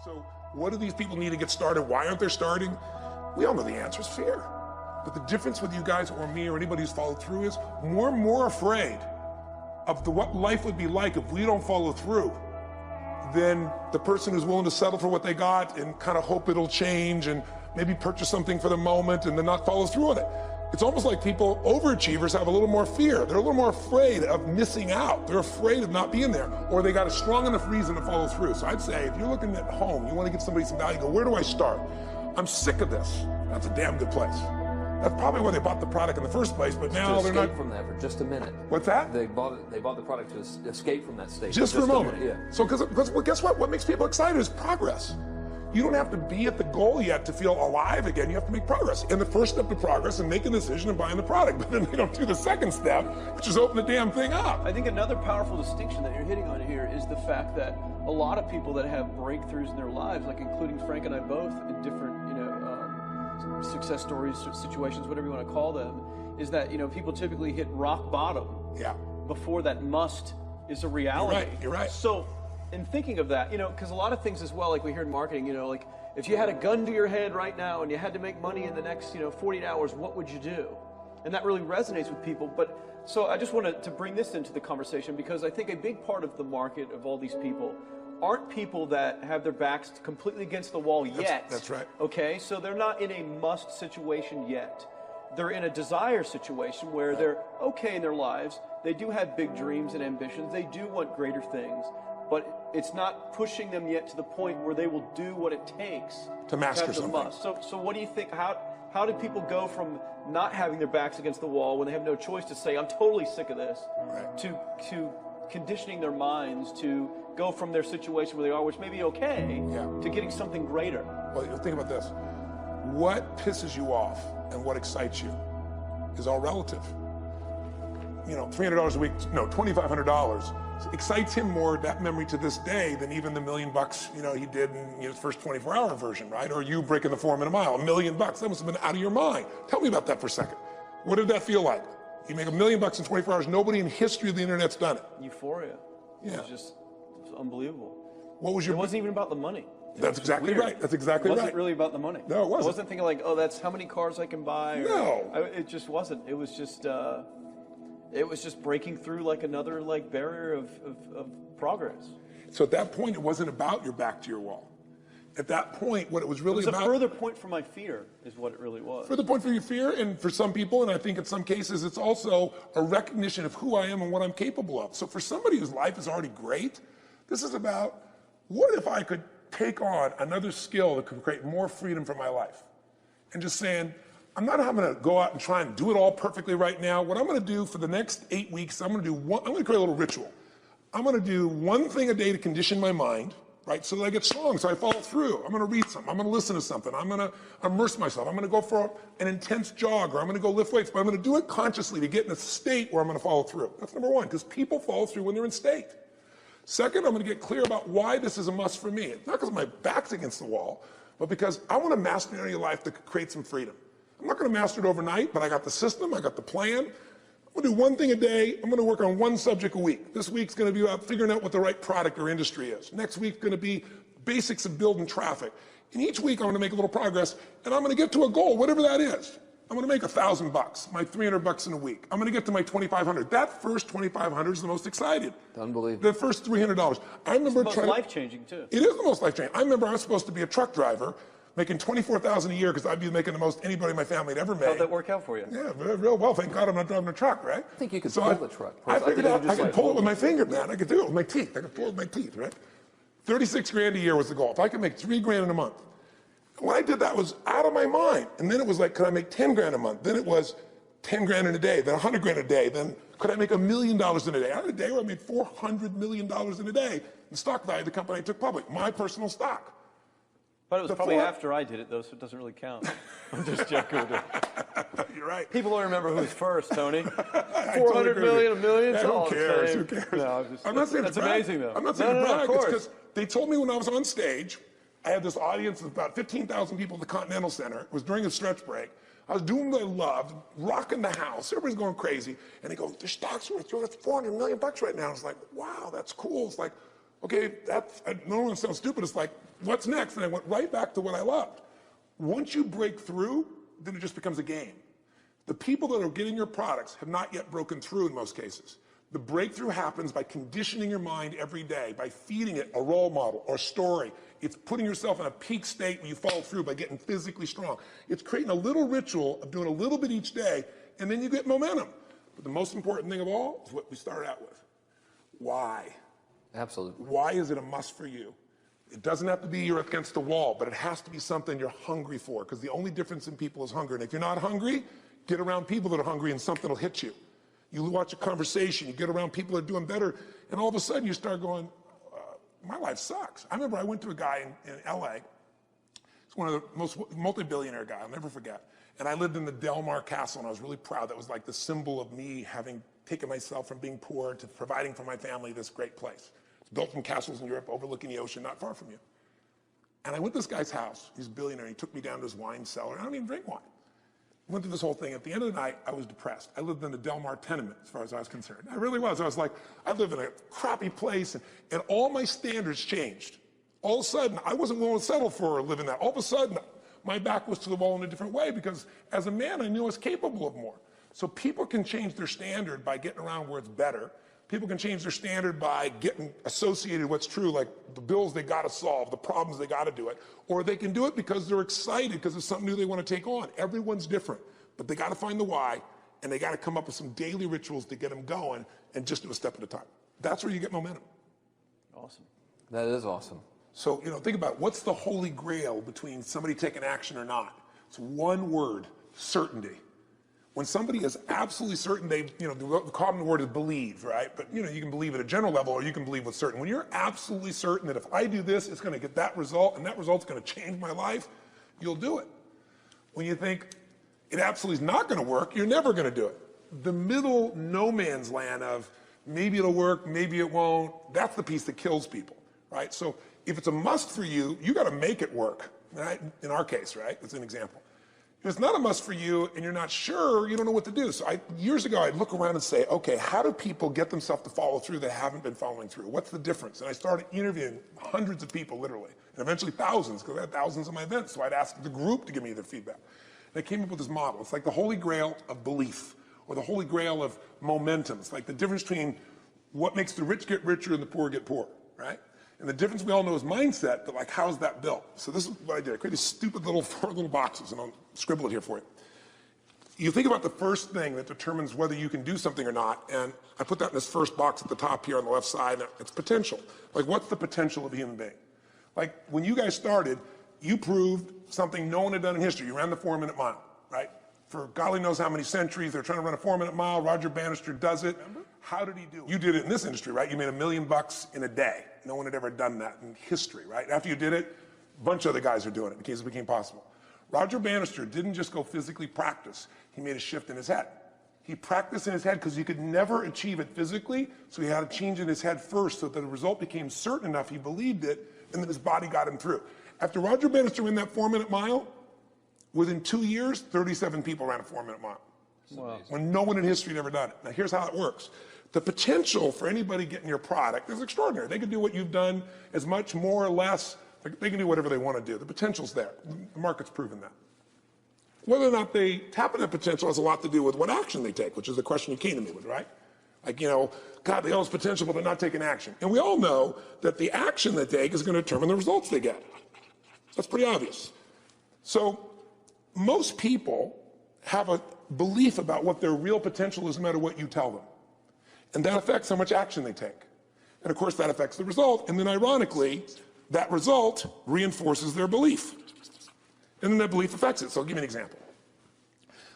So what do these people need to get started? Why aren't they starting? We all know the answer is fear. But the difference with you guys or me or anybody who's followed through is we're more afraid of what life would be like if we don't follow through than the person who's willing to settle for what they got and kind of hope it'll change and maybe purchase something for the moment and then not follow through on it. It's almost like people, overachievers, have a little more fear. They're a little more afraid of missing out. They're afraid of not being there, or they got a strong enough reason to follow through. So I'd say if you're looking at home, you want to give somebody some value, go, where do I start? I'm sick of this. That's a damn good place. That's probably why they bought the product in the first place, but now they're not. From that for just a minute. What's that? They bought the product to escape from that state. Just for a moment. Yeah. So, because well, guess what? What makes people excited is progress. You don't have to be at the goal yet to feel alive again. You have to make progress. And the first step to progress is making a decision and buying the product. But then they don't do the second step, which is open the damn thing up. I think another powerful distinction that you're hitting on here is the fact that a lot of people that have breakthroughs in their lives, like including Frank and I both in different, success stories, situations, whatever you want to call them, is that, people typically hit rock bottom before that must is a reality. You're right. So, in thinking of that, because a lot of things as well, like we hear in marketing, like if you had a gun to your head right now and you had to make money in the next, 48 hours, what would you do? And that really resonates with people. But so I just wanted to bring this into the conversation because I think a big part of the market of all these people aren't people that have their backs completely against the wall yet. That's right. Okay, so they're not in a must situation yet. They're in a desire situation where they're okay in their lives. They do have big dreams and ambitions. They do want greater things. But it's not pushing them yet to the point where they will do what it takes to master have the something. must. So what do you think? How do people go from not having their backs against the wall when they have no choice to say, I'm totally sick of this, to conditioning their minds to go from their situation where they are, which may be okay, to getting something greater? Well, think about this. What pisses you off and what excites you is all relative. $300 a week, no, $2,500 excites him more, that memory to this day, than even the $1 million he did in his first 24-hour version, right? Or you breaking the 4 minute mile, $1 million, that must have been out of your mind. Tell me about that for a second. What did that feel like? You make $1 million in 24 hours, nobody in history of the internet's done it. Euphoria. It was unbelievable. What was your? It wasn't even about the money. That's exactly right. That's exactly right. It wasn't really about the money. No, it wasn't. I wasn't thinking like, oh, that's how many cars I can buy. No. It just wasn't. It was just breaking through like another barrier of progress. So at that point, it wasn't about your back to your wall. At that point, what it was really about... It was a further point for my fear, is what it really was. Further point for your fear, and for some people, and I think in some cases, it's also a recognition of who I am and what I'm capable of. So for somebody whose life is already great, this is about, what if I could take on another skill that could create more freedom for my life? And just saying, I'm not having to go out and try and do it all perfectly right now. What I'm going to do for the next 8 weeks, I'm going to create a little ritual. I'm going to do one thing a day to condition my mind, right, so that I get strong, so I follow through. I'm going to read something. I'm going to listen to something. I'm going to immerse myself. I'm going to go for an intense jog, or I'm going to go lift weights, but I'm going to do it consciously to get in a state where I'm going to follow through. That's number one, because people follow through when they're in state. Second, I'm going to get clear about why this is a must for me. It's not because my back's against the wall, but because I want to master an area of life that could create some freedom. I'm not going to master it overnight, but I got the system, I got the plan. I'm going to do one thing a day. I'm going to work on one subject a week. This week's going to be about figuring out what the right product or industry is. Next week's going to be basics of building traffic. And each week I'm going to make a little progress, and I'm going to get to a goal, whatever that is. I'm going to make $1,000, my $300 in a week. I'm going to get to my $2,500. That first $2,500 is the most excited. Unbelievable. The first $300. I remember it's the most life-changing too. It is the most life-changing. I remember I was supposed to be a truck driver, making $24,000 a year because I'd be making the most anybody in my family had ever made. How'd that work out for you? Yeah, real well. Thank God I'm not driving a truck, right? I think you could pull the truck. I figured out I could pull it with my finger, man. I could do it with my teeth. I could pull it with my teeth, right? 36 grand a year was the goal. If I could make 3 grand in a month. When I did that, was out of my mind. And then it was like, could I make 10 grand a month? Then it was 10 grand in a day, then 100 grand a day. Then could I make $1 million in a day? I had a day where I made $400 million in a day. The stock value of the company I took public, my personal stock. But it was probably after I did it, though, so it doesn't really count. I'm just joking with it. You're right. People don't remember who's first, Tony. 400 million, $1 million. Who cares? Who cares? No, I'm not saying that's to brag. amazing, though. I'm not saying to brag. Of course. It's because they told me when I was on stage, I had this audience of about 15,000 people at the Continental Center. It was during a stretch break. I was doing what I loved, rocking the house. Everybody's going crazy. And they go, the stock's worth $400 million right now. I was like, wow, that's cool. It's like, Okay, I don't want to sound stupid. It's like, what's next? And I went right back to what I loved. Once you break through, then it just becomes a game. The people that are getting your products have not yet broken through in most cases. The breakthrough happens by conditioning your mind every day, by feeding it a role model or story. It's putting yourself in a peak state where you follow through by getting physically strong. It's creating a little ritual of doing a little bit each day, and then you get momentum. But the most important thing of all is what we started out with. Why? Absolutely. Why is it a must for you? It doesn't have to be you're against the wall, but it has to be something you're hungry for, because the only difference in people is hunger. And if you're not hungry, get around people that are hungry and something will hit you. You watch a conversation, you get around people that are doing better, and all of a sudden you start going, my life sucks. I remember I went to a guy in LA. He's one of the most multi-billionaire guy, I'll never forget. And I lived in the Del Mar Castle, and I was really proud. That was like the symbol of me having taken myself from being poor to providing for my family this great place. It's built from castles in Europe overlooking the ocean, not far from you. And I went to this guy's house. He's a billionaire. He took me down to his wine cellar. I don't even drink wine. Went through this whole thing. At the end of the night, I was depressed. I lived in the Del Mar tenement, as far as I was concerned. I really was. I was like, I live in a crappy place, and all my standards changed. All of a sudden, I wasn't willing to settle for living that. All of a sudden, my back was to the wall in a different way, because as a man, I knew I was capable of more. So people can change their standard by getting around where it's better. People can change their standard by getting associated what's true, like the bills they got to solve, the problems they got to do it. Or they can do it because they're excited, because it's something new they want to take on. Everyone's different, but they got to find the why, and they got to come up with some daily rituals to get them going, and just do a step at a time. That's where you get momentum. Awesome. That is awesome. So, think about what's the holy grail between somebody taking action or not. It's one word: certainty. When somebody is absolutely certain, the common word is believe, right? But you can believe at a general level, or you can believe with certain. When you're absolutely certain that if I do this, it's going to get that result, and that result's going to change my life, you'll do it. When you think it absolutely is not going to work, you're never going to do it. The middle no man's land of maybe it'll work, maybe it won't, that's the piece that kills people, right? So if it's a must for you, you got to make it work, right? In our case, right? That's an example. If it's not a must for you and you're not sure, you don't know what to do. So years ago, I'd look around and say, okay, how do people get themselves to follow through that haven't been following through? What's the difference? And I started interviewing hundreds of people, literally, and eventually thousands, because I had thousands of my events. So I'd ask the group to give me their feedback. And I came up with this model. It's like the holy grail of belief, or the holy grail of momentum. It's like the difference between what makes the rich get richer and the poor get poor, right? And the difference we all know is mindset, but like, how's that built? So this is what I did. I created stupid little 4 little boxes, and I'll scribble it here for you. You think about the first thing that determines whether you can do something or not, and I put that in this first box at the top here on the left side. It's potential. Like, what's the potential of a human being? Like, when you guys started, you proved something no one had done in history. You ran the 4-minute mile, right? For golly knows how many centuries, they're trying to run a 4-minute mile. Roger Bannister does it. Remember? How did he do it? You did it in this industry, right? You made $1 million in a day. No one had ever done that in history, right? After you did it, a bunch of other guys are doing it because it became possible. Roger Bannister didn't just go physically practice. He made a shift in his head. He practiced in his head because he could never achieve it physically, so he had to change in his head first so that the result became certain enough he believed it, and then his body got him through. After Roger Bannister ran that 4-minute mile, within 2 years, 37 people ran a 4-minute mile. Wow. When no one in history had ever done it. Now here's how it works. The potential for anybody getting your product is extraordinary. They can do what you've done as much, more or less. They can do whatever they want to do. The potential's there. The market's proven that. Whether or not they tap into potential has a lot to do with what action they take, which is the question you came to me with, right? Like, God, they all have potential, but they're not taking action. And we all know that the action they take is going to determine the results they get. That's pretty obvious. So most people have a belief about what their real potential is no matter what you tell them. And that affects how much action they take. And of course, that affects the result. And then ironically, that result reinforces their belief. And then that belief affects it. So I'll give you an example.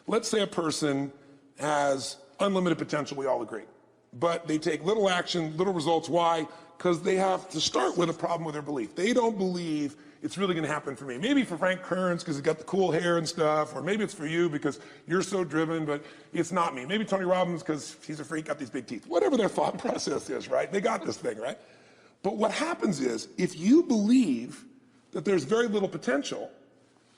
Let's say a person has unlimited potential, we all agree. But they take little action, little results. Why? Because they have to start with a problem with their belief. They don't believe it's really going to happen for me. Maybe for Frank Kearns because he's got the cool hair and stuff, or maybe it's for you because you're so driven, but it's not me. Maybe Tony Robbins because he's a freak, got these big teeth. Whatever their thought process is, right? They got this thing, right? But what happens is, if you believe that there's very little potential,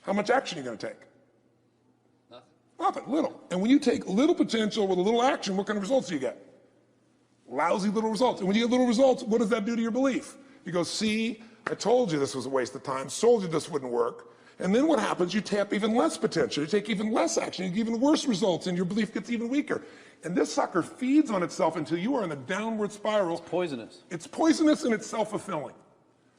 how much action are you going to take? Nothing, little. And when you take little potential with a little action, what kind of results do you get? lousy little results. And when you get little results, what does that do to your belief? You go, see, I told you this was a waste of time, told you this wouldn't work. And then what happens? You tap even less potential. You take even less action. You get even worse results, and your belief gets even weaker. And this sucker feeds on itself until you are in a downward spiral. It's poisonous. It's poisonous and it's self-fulfilling.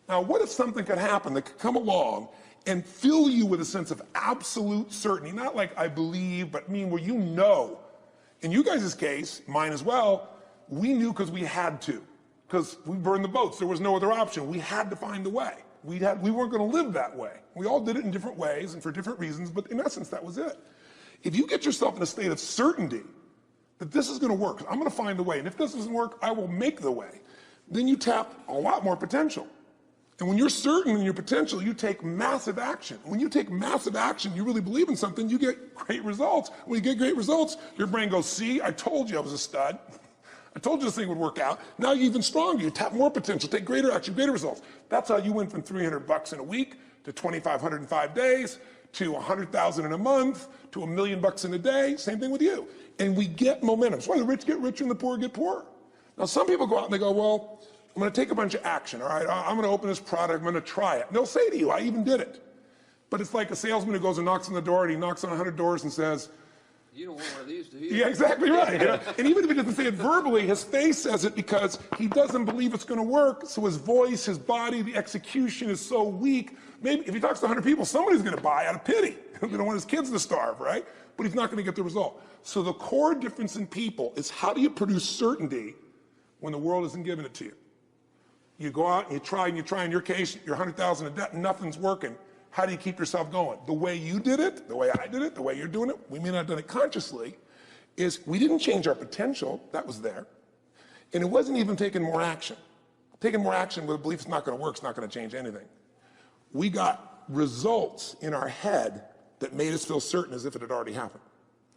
Now, what if something could happen that could come along and fill you with a sense of absolute certainty? Not like I believe, but where you know. In you guys' case, mine as well, we knew because we had to. Because we burned the boats. There was no other option. We had to find a way. We weren't going to live that way. We all did it in different ways and for different reasons, but in essence, that was it. If you get yourself in a state of certainty that this is going to work, I'm going to find a way, and if this doesn't work, I will make the way, then you tap a lot more potential. And when you're certain in your potential, you take massive action. When you take massive action, you really believe in something, you get great results. When you get great results, your brain goes, see, I told you I was a stud. I told you this thing would work out. Now you're even stronger. You tap more potential, take greater action, greater results. That's how you went from $300 in a week to $2,500 in 5 days to $100,000 in a month to $1 million in a day. Same thing with you. And we get momentum. That's why the rich get richer and the poor get poorer. Now some people go out and they go, well, I'm going to take a bunch of action. All right, I'm going to open this product. I'm going to try it. And they'll say to you, I even did it. But it's like a salesman who goes and knocks on the door, and he knocks on 100 doors and says, you don't want one of these, do you? yeah, exactly right. And even if he doesn't say it verbally, his face says it because he doesn't believe it's going to work. So his voice, his body, the execution is so weak. Maybe if he talks to 100 people, somebody's going to buy out of pity. They don't want his kids to starve, right? But he's not going to get the result. So the core difference in people is how do you produce certainty when the world isn't giving it to you? You go out and you try, in your case, you're 100,000 in debt and nothing's working. How do you keep yourself going? The way you did it, the way I did it, the way you're doing it, we may not have done it consciously, is we didn't change our potential, that was there. And it wasn't even taking more action. Taking more action with a belief it's not going to work, it's not going to change anything. We got results in our head that made us feel certain as if it had already happened.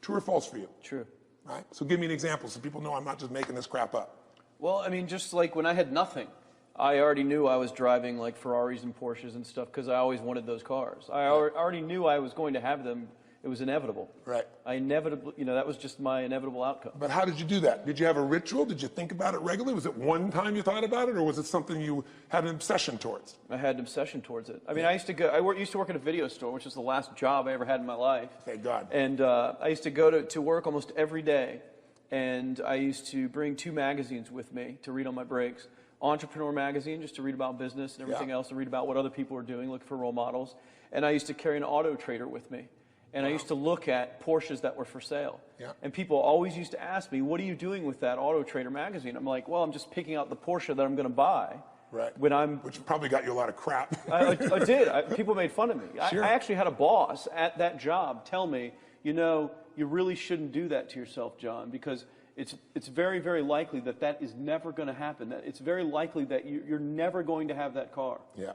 True or false for you? True. Right? So give me an example so people know I'm not just making this crap up. Well, I mean, just like when I had nothing, I already knew I was driving like Ferraris and Porsches and stuff because I always wanted those cars. I already knew I was going to have them. It was inevitable. Right. I inevitably, that was just my inevitable outcome. But how did you do that? Did you have a ritual? Did you think about it regularly? Was it one time you thought about it, or was it something you had an obsession towards? I had an obsession towards it. I mean, I used to work at a video store, which was the last job I ever had in my life. Thank God. And I used to go to work almost every day, and I used to bring 2 magazines with me to read on my breaks. Entrepreneur magazine, just to read about business and everything else, to read about what other people are doing, look for role models. And I used to carry an auto trader with me. And I used to look at Porsches that were for sale. Yeah. And people always used to ask me, what are you doing with that Auto Trader magazine? I'm like, well, I'm just picking out the Porsche that I'm going to buy. Right. Which probably got you a lot of crap. I did. People made fun of me. Sure. I actually had a boss at that job tell me, you really shouldn't do that to yourself, John, because it's very, very likely that is never going to happen. That it's very likely that you're never going to have that car. Yeah.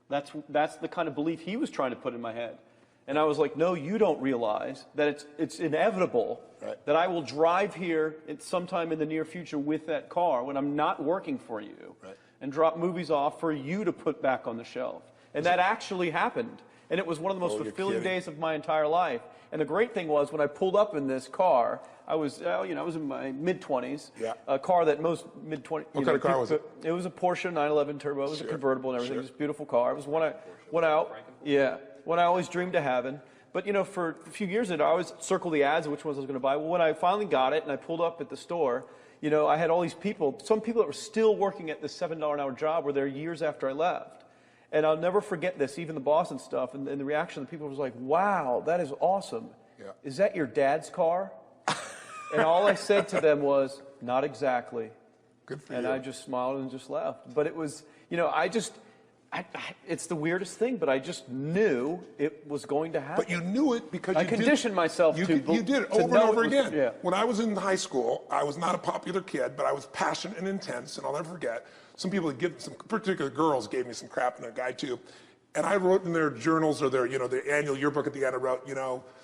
That's the kind of belief he was trying to put in my head. And I was like, no, you don't realize that it's inevitable that I will drive here sometime in the near future with that car when I'm not working for you and drop movies off for you to put back on the shelf. And that actually happened. And it was one of the most fulfilling days of my entire life. And the great thing was when I pulled up in this car, I was in my mid-20s. Yeah. A car that most mid-20s. What kind of car was it? It was a Porsche 911 Turbo. It was a convertible and everything. It was a beautiful car. It was what I always dreamed of having. But, for a few years, I always circled the ads of which ones I was going to buy. Well, when I finally got it and I pulled up at the store, I had all these people, some people that were still working at this $7 an hour job were there years after I left. And I'll never forget this, even the boss and stuff, and the reaction of the people was like, wow, that is awesome. Yeah. Is that your dad's car? And all I said to them was, not exactly. Good for you. And I just smiled and just left. But it was, it's the weirdest thing, but I just knew it was going to happen. But you knew it because I conditioned myself to you did it over and over again. Yeah. When I was in high school, I was not a popular kid, but I was passionate and intense, and I'll never forget. Some particular girls gave me some crap, and a guy too. And I wrote in their journals or their annual yearbook at the end, I wrote,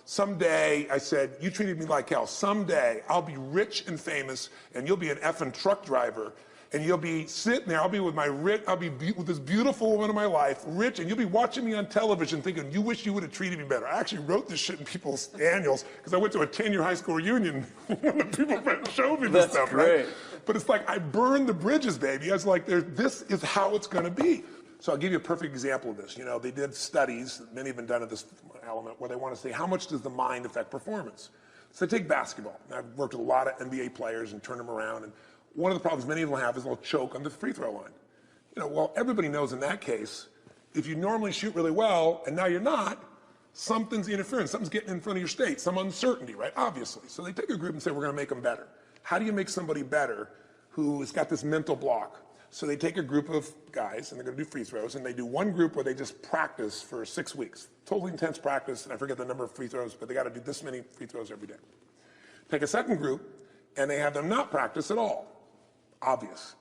someday, I said, you treated me like hell. Someday I'll be rich and famous, and you'll be an effing truck driver. And you'll be sitting there, I'll be with with this beautiful woman of my life, rich, and you'll be watching me on television thinking, you wish you would have treated me better. I actually wrote this shit in people's annuals because I went to a 10-year high school reunion when the people showed me this stuff, great. right? But it's like, I burned the bridges, baby. I was like, this is how it's going to be. So I'll give you a perfect example of this. You know, they did studies, many have been done at this element, where they want to say, how much does the mind affect performance? So take basketball. I've worked with a lot of NBA players and turned them around. And one of the problems many of them have is they'll choke on the free throw line. You know, well, everybody knows in that case, if you normally shoot really well and now you're not, something's interfering. Something's getting in front of your state, some uncertainty, right? Obviously. So they take a group and say, we're going to make them better. How do you make somebody better who has got this mental block? So they take a group of guys, and they're going to do free throws, and they do one group where they just practice for 6 weeks. Totally intense practice, and I forget the number of free throws, but they got to do this many free throws every day. Take a second group, and they have them not practice at all. Obvious.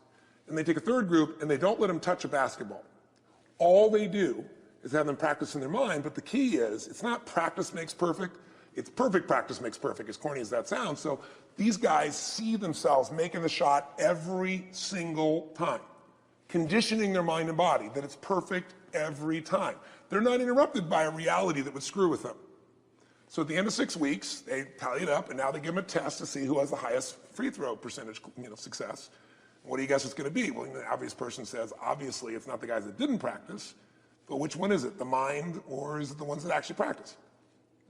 And they take a third group, and they don't let them touch a basketball. All they do is have them practice in their mind, but the key is, it's not practice makes perfect, it's perfect practice makes perfect, as corny as that sounds. So these guys see themselves making the shot every single time, conditioning their mind and body that it's perfect every time. They're not interrupted by a reality that would screw with them. So at the end of 6 weeks, they tally it up, and now they give them a test to see who has the highest free throw percentage, success. What do you guess it's going to be? Well, the obvious person says, obviously, it's not the guys that didn't practice, but which one is it, the mind, or is it the ones that actually practice?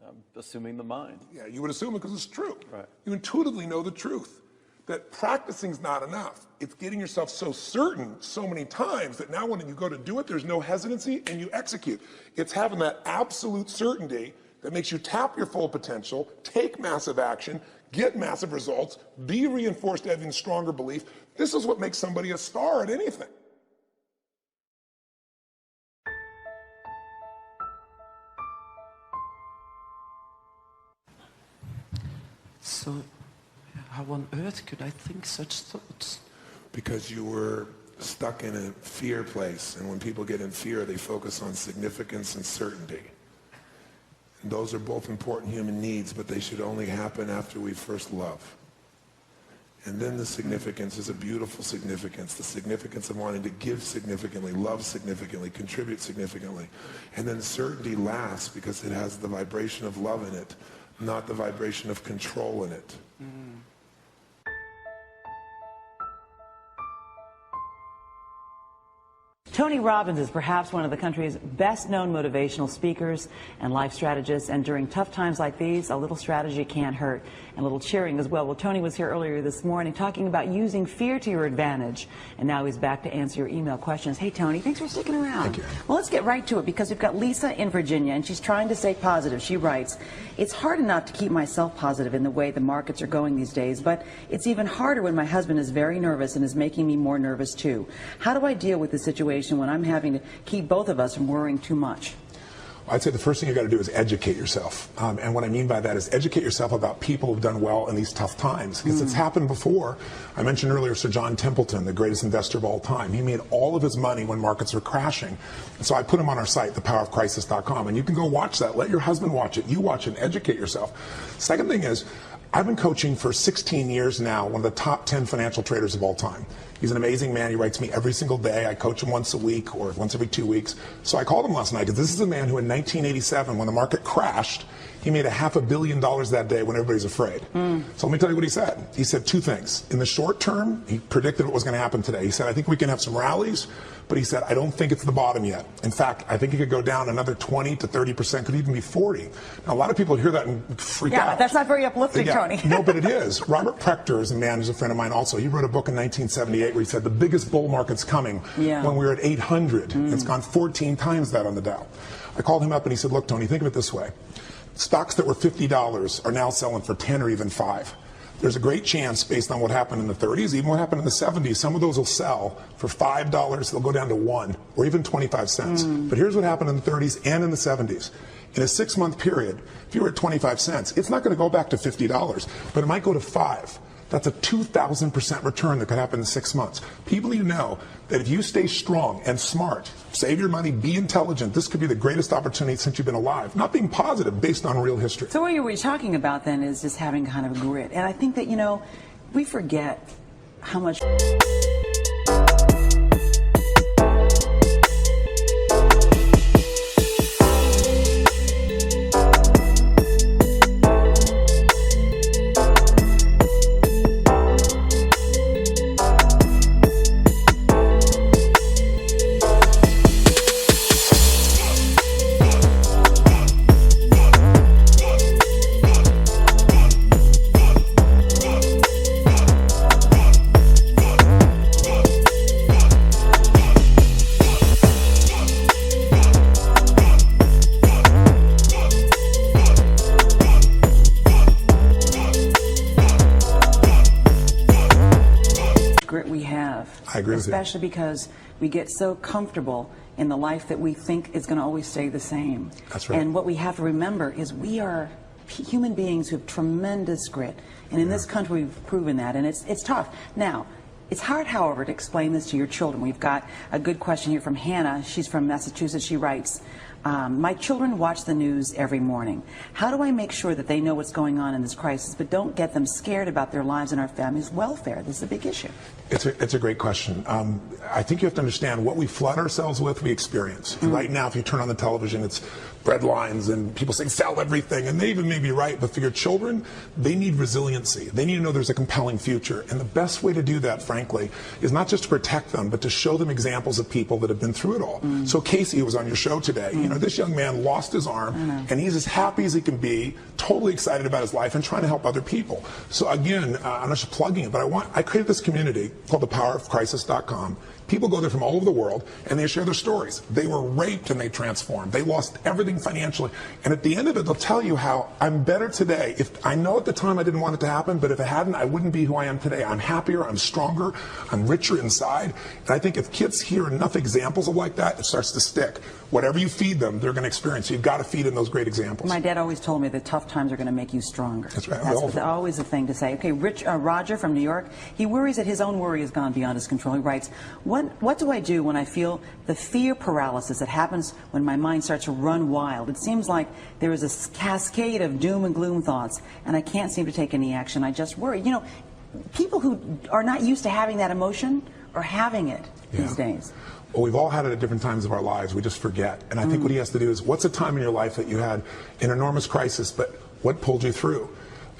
I'm assuming the mind. Yeah, you would assume it because it's true. Right. You intuitively know the truth, that practicing's not enough. It's getting yourself so certain so many times that now when you go to do it, there's no hesitancy and you execute. It's having that absolute certainty that makes you tap your full potential, take massive action, get massive results, be reinforced having stronger belief. This is what makes somebody a star at anything. So, how on earth could I think such thoughts? Because you were stuck in a fear place, and when people get in fear, they focus on significance and certainty. And those are both important human needs, but they should only happen after we first love. And then the significance is a beautiful significance, the significance of wanting to give significantly, love significantly, contribute significantly. And then certainty lasts because it has the vibration of love in it, not the vibration of control in it. Tony Robbins is perhaps one of the country's best-known motivational speakers and life strategists, and during tough times like these, a little strategy can't hurt, and a little cheering as well. Well, Tony was here earlier this morning talking about using fear to your advantage, and now he's back to answer your email questions. Hey, Tony, thanks for sticking around. Thank you. Well, let's get right to it, because we've got Lisa in Virginia, and she's trying to stay positive. She writes, "It's hard enough to keep myself positive in the way the markets are going these days, but it's even harder when my husband is very nervous and is making me more nervous too. How do I deal with the situation when I'm having to keep both of us from worrying too much?" I'd say the first thing you got to do is educate yourself. And what I mean by that is educate yourself about people who've done well in these tough times. Because it's happened before. I mentioned earlier Sir John Templeton, the greatest investor of all time. He made all of his money when markets were crashing. And so I put him on our site, thepowerofcrisis.com. And you can go watch that. Let your husband watch it. You watch it and educate yourself. Second thing is, I've been coaching for 16 years now, one of the top 10 financial traders of all time. He's an amazing man. He writes me every single day. I coach him once a week or once every 2 weeks. So I called him last night because this is a man who in 1987, when the market crashed, he made $500 million that day when everybody's afraid. So let me tell you what he said. He said two things. In the short term, he predicted what was going to happen today. He said, I think we can have some rallies, but he said, I don't think it's the bottom yet. In fact, I think it could go down another 20 to 30%, could even be 40. Now, a lot of people hear that and freak out. Yeah, but that's not very uplifting, Tony. No, but it is. Robert Prechter is a man who's a friend of mine also. He wrote a book in 1978 where he said the biggest bull market's coming when we were at 800. It's gone 14 times that on the Dow. I called him up and he said, look, Tony, think of it this way. Stocks that were $50 are now selling for 10 or even 5. There's a great chance, based on what happened in the 30s, even what happened in the 70s, some of those will sell for $5, they'll go down to 1, or even 25 cents. But here's what happened in the 30s and in the 70s. In a 6-month period, if you were at 25 cents, it's not going to go back to $50, but it might go to 5. That's a 2,000% return that could happen in 6 months. People need to know that if you stay strong and smart, save your money, be intelligent, this could be the greatest opportunity since you've been alive. Not being positive based on real history. So what you're talking about then is just having kind of grit. And I think that, we forget how much... I agree with you. Especially because we get so comfortable in the life that we think is going to always stay the same. That's right. And what we have to remember is we are human beings who have tremendous grit. And in this country, we've proven that. And it's tough. Now, it's hard, however, to explain this to your children. We've got a good question here from Hannah. She's from Massachusetts. She writes, my children watch the news every morning. How do I make sure that they know what's going on in this crisis, but don't get them scared about their lives and our family's welfare? This is a big issue. It's a great question. I think you have to understand what we flood ourselves with, we experience. And right now, if you turn on the television, it's bread lines and people saying sell everything, and they even may be right, but for your children, they need resiliency. They need to know there's a compelling future. And the best way to do that, frankly, is not just to protect them, but to show them examples of people that have been through it all. So Casey, who was on your show today, you know, this young man lost his arm, and he's as happy as he can be, totally excited about his life and trying to help other people. So again, I'm not just plugging it, but I created this community called thepowerofcrisis.com. People go there from all over the world, and they share their stories. They were raped and they transformed. They lost everything financially. And at the end of it, they'll tell you how I'm better today. If I know at the time I didn't want it to happen, but if it hadn't, I wouldn't be who I am today. I'm happier, I'm stronger, I'm richer inside. And I think if kids hear enough examples of like that, it starts to stick. Whatever you feed them, they're going to experience. You've got to feed them those great examples. My dad always told me that tough times are going to make you stronger. That's right. That's always the thing to say. Okay, Roger from New York, he worries that his own worry has gone beyond his control. He writes, what do I do when I feel the fear paralysis that happens when my mind starts to run wild? It seems like there is a cascade of doom and gloom thoughts, and I can't seem to take any action. I just worry. You know, people who are not used to having that emotion are having it these days. Well, we've all had it at different times of our lives. We just forget. And I think what he has to do is, what's a time in your life that you had an enormous crisis, but what pulled you through?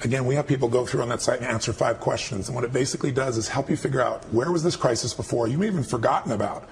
Again, we have people go through on that site and answer 5 questions. And what it basically does is help you figure out, where was this crisis before? You may have even forgotten about.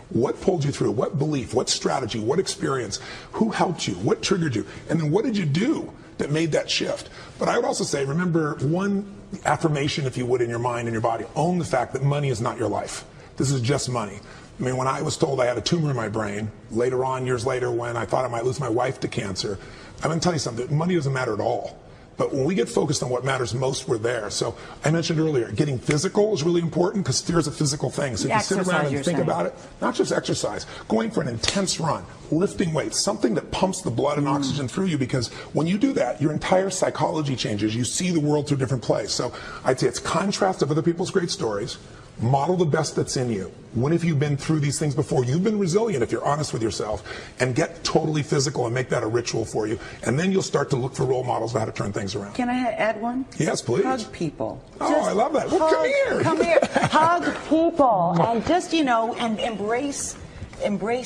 What pulled you through? What belief? What strategy? What experience? Who helped you? What triggered you? And then what did you do that made that shift? But I would also say, remember one affirmation, if you would, in your mind and your body. Own the fact that money is not your life. This is just money. I mean, when I was told I had a tumor in my brain, later on, years later, when I thought I might lose my wife to cancer, I'm going to tell you something. Money doesn't matter at all. But when we get focused on what matters most, we're there. So I mentioned earlier, getting physical is really important because fear is a physical thing. So if you sit around and think about it, not just exercise, going for an intense run, lifting weights, something that pumps the blood and oxygen through you, because when you do that, your entire psychology changes. You see the world through a different place. So I'd say it's contrast of other people's great stories. Model the best that's in you. When have you been through these things before? You've been resilient if you're honest with yourself. And get totally physical and make that a ritual for you. And then you'll start to look for role models of how to turn things around. Can I add one? Yes, please. Hug people. Oh, I love that. Well, come here. Come here. Hug people. And just, you know, and embrace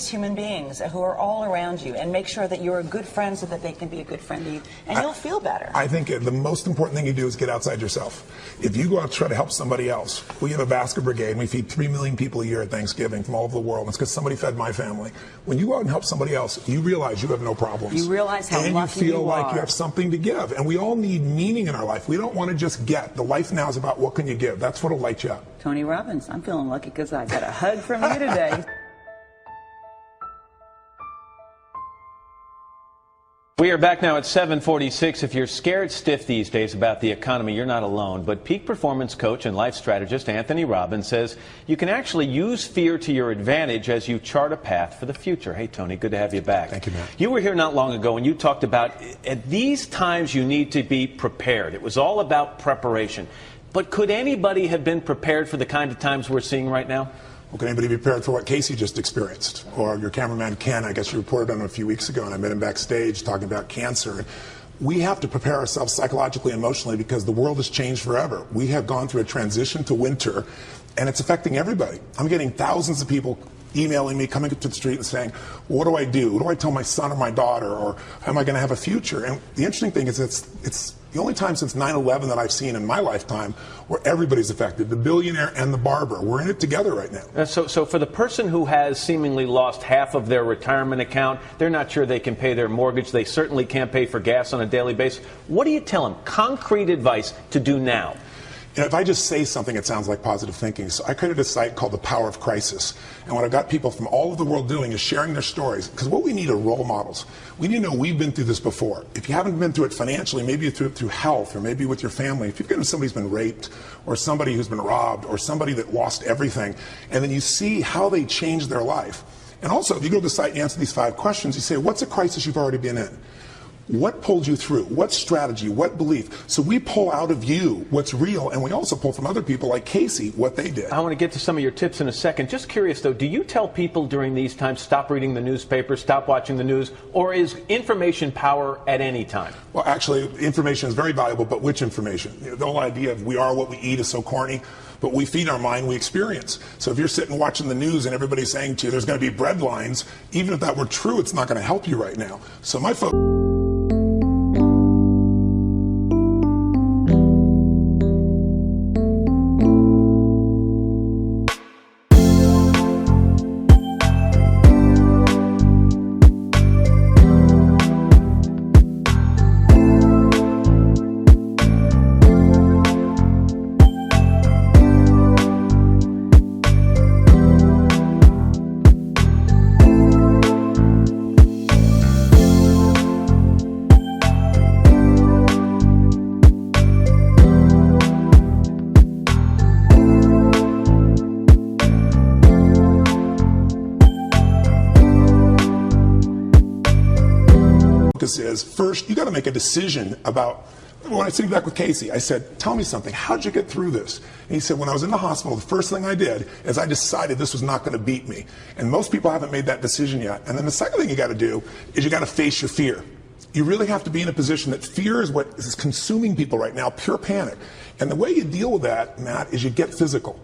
human beings who are all around you, and make sure that you're a good friend so that they can be a good friend to you, and you'll feel better. I think the most important thing you do is get outside yourself. If you go out to try to help somebody else, we have a basket brigade, and we feed 3 million people a year at Thanksgiving from all over the world. It's because somebody fed my family. When you go out and help somebody else, you realize you have no problems. You realize how lucky you are. And you feel like you have something to give. And we all need meaning in our life. We don't want to just get. The life now is about what can you give. That's what will light you up. Tony Robbins, I'm feeling lucky because I got a hug from you today. We are back now at 7:46. If you're scared stiff these days about the economy, you're not alone. But peak performance coach and life strategist Anthony Robbins says you can actually use fear to your advantage as you chart a path for the future. Hey, Tony, good to have you back. Thank you, man. You were here not long ago and you talked about at these times you need to be prepared. It was all about preparation. But could anybody have been prepared for the kind of times we're seeing right now? Well, can anybody be prepared for what Casey just experienced? Or your cameraman Ken, I guess you reported on him a few weeks ago, and I met him backstage talking about cancer. We have to prepare ourselves psychologically and emotionally because the world has changed forever. We have gone through a transition to winter, and it's affecting everybody. I'm getting thousands of people emailing me, coming to the street and saying, what do I do? What do I tell my son or my daughter? Or am I going to have a future? And the interesting thing is it's the only time since 9/11 that I've seen in my lifetime where everybody's affected, the billionaire and the barber. We're in it together right now. So for the person who has seemingly lost half of their retirement account, they're not sure they can pay their mortgage, they certainly can't pay for gas on a daily basis, what do you tell them? Concrete advice to do now. if I just say something, it sounds like positive thinking. So I created a site called The Power of Crisis. And what I've got people from all over the world doing is sharing their stories. Because what we need are role models. We need to know we've been through this before. If you haven't been through it financially, maybe you're through it through health, or maybe with your family. If you've got somebody's been raped, or somebody who's been robbed, or somebody that lost everything, and then you see how they changed their life. And also, if you go to the site and answer these 5 questions, you say, what's a crisis you've already been in? What pulled you through? What strategy? What belief? So we pull out of you what's real, and we also pull from other people like Casey what they did. I want to get to some of your tips in a second. Just curious, though, do you tell people during these times, stop reading the newspaper, stop watching the news, or is information power at any time? Well, actually, information is very valuable, but which information? The whole idea of we are what we eat is so corny. But we feed our mind, we experience. So if you're sitting watching the news and everybody's saying to you there's going to be bread lines, even if that were true, it's not going to help you right now. So my focus. Is first, you got to make a decision about. When I sitting back with Casey, I said, tell me something. How'd you get through this? And he said, when I was in the hospital, the first thing I did is I decided this was not going to beat me. And most people haven't made that decision yet. And then the second thing you got to do is you got to face your fear. You really have to be in a position that fear is what is consuming people right now, pure panic. And the way you deal with that, Matt, is you get physical.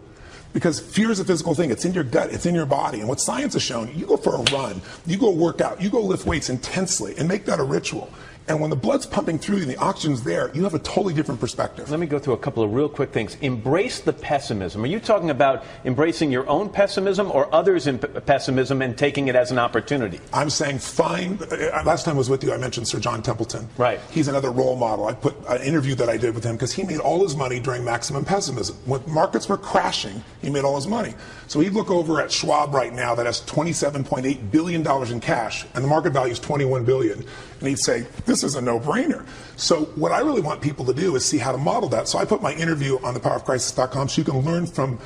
Because fear is a physical thing. It's in your gut. It's in your body. And what science has shown, you go for a run, you go work out, you go lift weights intensely and make that a ritual. And when the blood's pumping through you and the oxygen's there, you have a totally different perspective. Let me go through a couple of real quick things. Embrace the pessimism. Are you talking about embracing your own pessimism or others' pessimism and taking it as an opportunity? I'm saying find, last time I was with you, I mentioned Sir John Templeton. Right. He's another role model. I put an interview that I did with him because he made all his money during maximum pessimism. When markets were crashing, he made all his money. So he'd look over at Schwab right now that has $27.8 billion in cash, and the market value is $21 billion. And he'd say, this is a no-brainer. So what I really want people to do is see how to model that. So I put my interview on thepowerofcrisis.com so you can learn from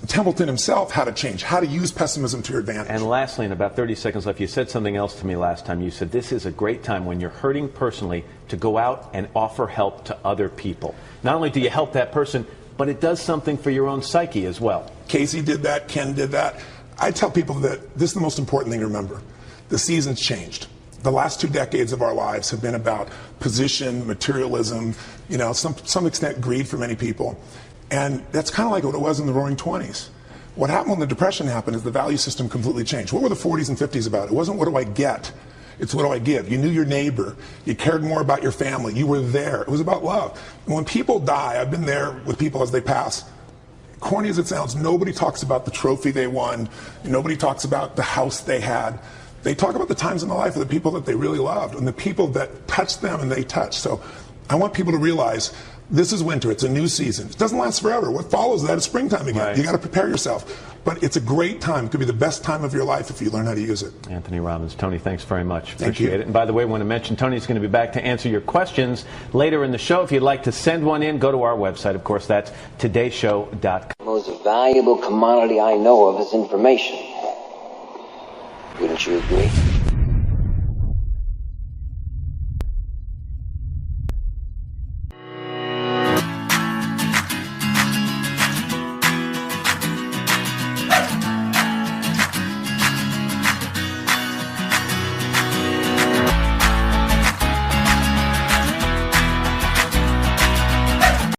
Templeton himself how to change, how to use pessimism to your advantage. And lastly, in about 30 seconds left, you said something else to me last time. You said this is a great time when you're hurting personally to go out and offer help to other people. Not only do you help that person, but it does something for your own psyche as well. Casey did that. Ken did that. I tell people that this is the most important thing to remember. The season's changed. The last 2 decades of our lives have been about position, materialism, some extent greed for many people. And that's kind of like what it was in the Roaring 20s. What happened when the Depression happened is the value system completely changed. What were the 40s and 50s about? It wasn't what do I get, it's what do I give. You knew your neighbor. You cared more about your family. You were there. It was about love. And when people die, I've been there with people as they pass. Corny as it sounds, nobody talks about the trophy they won. Nobody talks about the house they had. They talk about the times in the life of the people that they really loved and the people that touched them and they touched. So I want people to realize this is winter. It's a new season. It doesn't last forever. What follows that is springtime again. Right. You got to prepare yourself. But it's a great time. It could be the best time of your life if you learn how to use it. Anthony Robbins. Tony, thanks very much. Thank you. Appreciate it. And by the way, I want to mention Tony's going to be back to answer your questions later in the show. If you'd like to send one in, go to our website. Of course, that's todayshow.com. The most valuable commodity I know of is information. Wouldn't you agree?